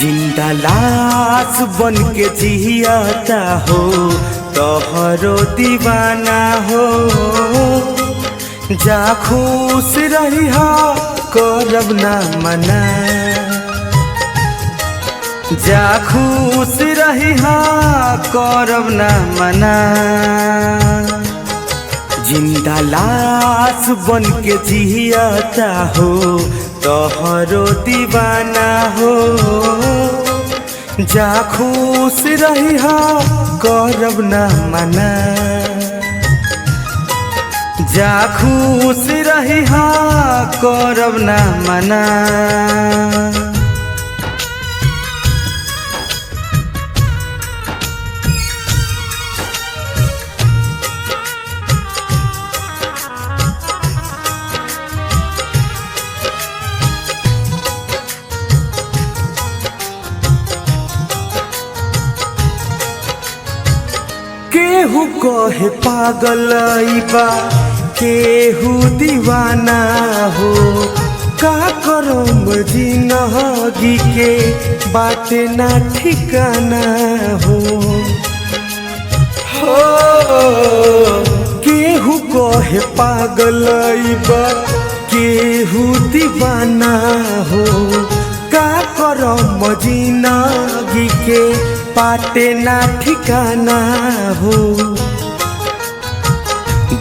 जिंदा लाश बन के जियाता हो तोहरो दीवाना हो। जा खुश रही हो करब ना मना, जा खुश रही हो करब ना मना। जिंदा लाश बन के जियाता हो तोहरो दीवाना हो। जा खुश रही हो करब ना मना, जा खुश रही हो करब ना मना। केहू कहे पागल बा केहू दीवाना हो। का करम जिंदगी के बाटे ना ठिकाना हो। केहू कहे पागल बा केहू दीवाना हो। का करम जिंदगी के बाटे ना ठिकाना हो।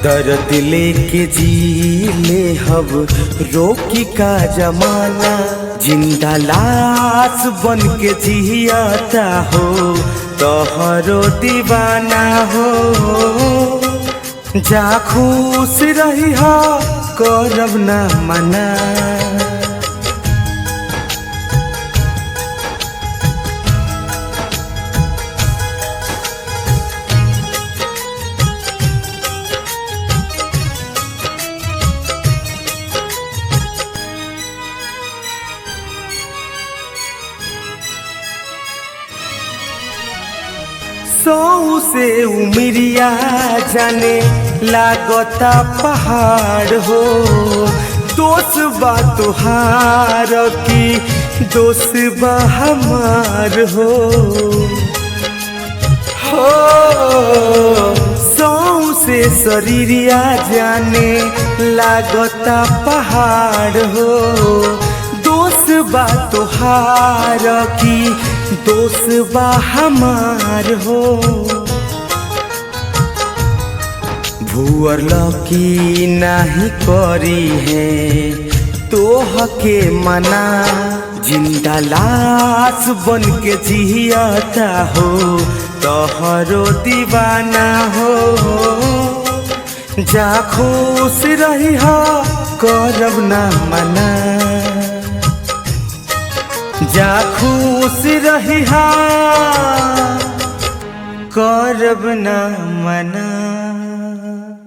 दर्द लेके जी ले हब रोकी का जमाना। जिंदा लाश बन के जियाता हो तोहरो दीवाना हो। जा खुश रही हो करब ना मना, सौ से उमरिया जाने लागता पहाड़ हो। दोष बा तुहार की दोष बा हमार हो। सौ से शरीरिया जाने लागता पहाड़ हो। दोष बा तुहार की दोष बा हमार हो। भुअर लकी नहीं करी है तोह के मना। जिंदा लाश बन के जियाता हो तोहरो दीवाना हो। जा खुश रही हो करब ना मना, जा खुश रही हो करब ना मना।